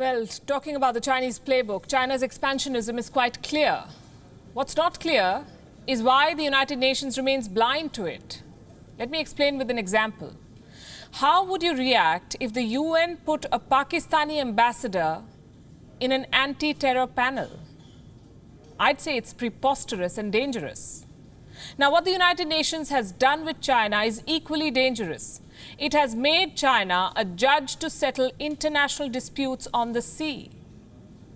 Well, talking about the Chinese playbook, China's expansionism is quite clear. What's not clear is why the United Nations remains blind to it. Let me explain with an example. How would you react if the UN put a Pakistani ambassador in an anti-terror panel? I'd say it's preposterous and dangerous. Now, what the United Nations has done with China is equally dangerous. It has made China a judge to settle international disputes on the sea.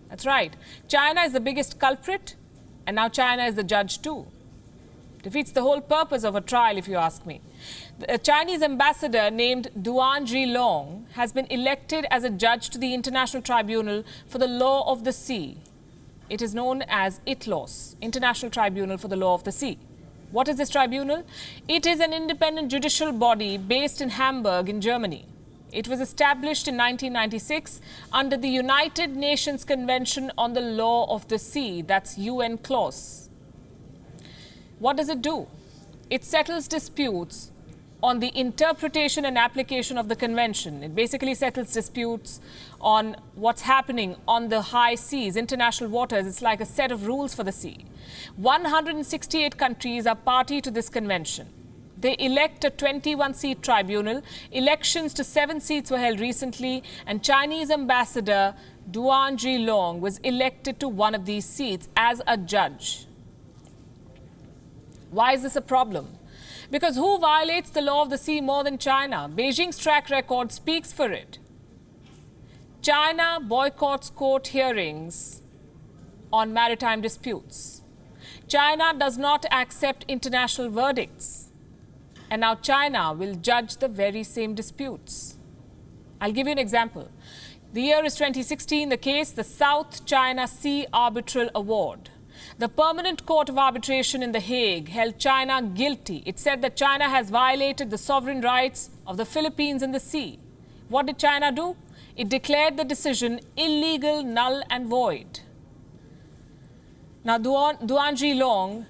That's right. China is the biggest culprit, and now China is the judge too. Defeats the whole purpose of a trial, if you ask me. The Chinese ambassador named Duan Zhilong has been elected as a judge to the International Tribunal for the Law of the Sea. It is known as ITLOS, International Tribunal for the Law of the Sea. What is this tribunal? It is an independent judicial body based in Hamburg in Germany. It was established in 1996 under the United Nations Convention on the Law of the Sea, that's UN clause. What does it do? It settles disputes on the interpretation and application of the convention. It basically settles disputes on what's happening on the high seas, international waters. It's like a set of rules for the sea. 168 countries are party to this convention. They elect a 21-seat tribunal. Elections to 7 seats were held recently, and Chinese ambassador Duan Zhilong was elected to one of these seats as a judge. Why is this a problem? Because who violates the law of the sea more than China? Beijing's track record speaks for it. China boycotts court hearings on maritime disputes. China does not accept international verdicts. And now China will judge the very same disputes. I'll give you an example. The year is 2016, the case, the South China Sea Arbitral Award. The Permanent Court of Arbitration in The Hague held China guilty. It said that China has violated the sovereign rights of the Philippines in the sea. What did China do? It declared the decision illegal, null and void. Now, Duan Zhilong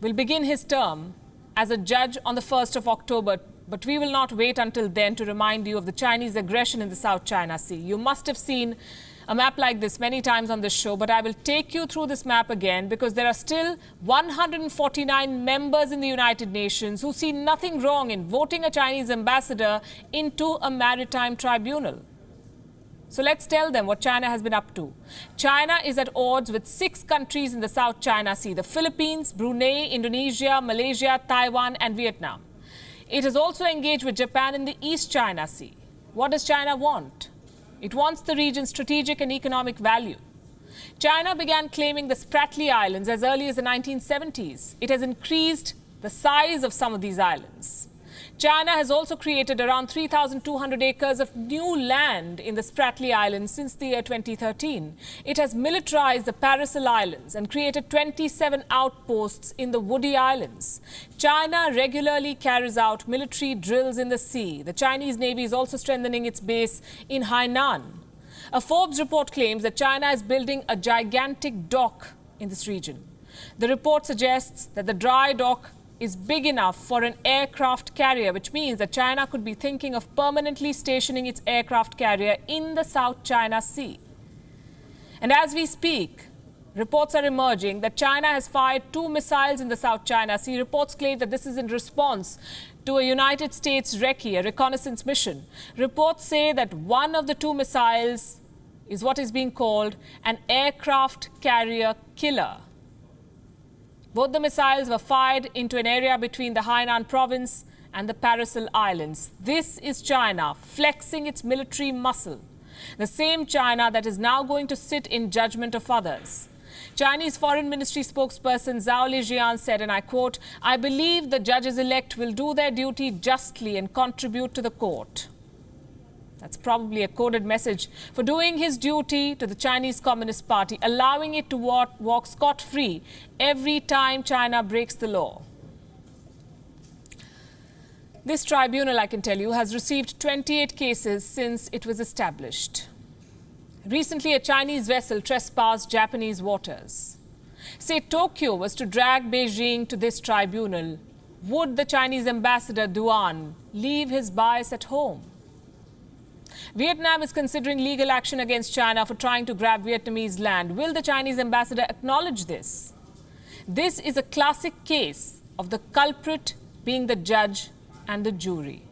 will begin his term as a judge on the 1st of October, but we will not wait until then to remind you of the Chinese aggression in the South China Sea. You must have seen a map like this many times on this show, but I will take you through this map again because there are still 149 members in the United Nations who see nothing wrong in voting a Chinese ambassador into a maritime tribunal. So let's tell them what China has been up to. China is at odds with 6 countries in the South China Sea: the Philippines, Brunei, Indonesia, Malaysia, Taiwan and Vietnam. It has also engaged with Japan in the East China Sea. What does China want? It wants the region's strategic and economic value. China began claiming the Spratly Islands as early as the 1970s. It has increased the size of some of these islands. China has also created around 3,200 acres of new land in the Spratly Islands since the year 2013. It has militarized the Paracel Islands and created 27 outposts in the Woody Islands. China regularly carries out military drills in the sea. The Chinese Navy is also strengthening its base in Hainan. A Forbes report claims that China is building a gigantic dock in this region. The report suggests that the dry dock is big enough for an aircraft carrier, which means that China could be thinking of permanently stationing its aircraft carrier in the South China Sea. And as we speak, reports are emerging that China has fired 2 missiles in the South China Sea. Reports claim that this is in response to a United States recce, a reconnaissance mission. Reports say that one of the 2 missiles is what is being called an aircraft carrier killer. Both the missiles were fired into an area between the Hainan province and the Paracel Islands. This is China flexing its military muscle. The same China that is now going to sit in judgment of others. Chinese Foreign Ministry spokesperson Zhao Lijian said, and I quote, "I believe the judges-elect will do their duty justly and contribute to the court." That's probably a coded message for doing his duty to the Chinese Communist Party, allowing it to walk scot-free every time China breaks the law. This tribunal, I can tell you, has received 28 cases since it was established. Recently, a Chinese vessel trespassed Japanese waters. Say Tokyo was to drag Beijing to this tribunal, would the Chinese ambassador Duan leave his bias at home? Vietnam is considering legal action against China for trying to grab Vietnamese land. Will the Chinese ambassador acknowledge this? This is a classic case of the culprit being the judge and the jury.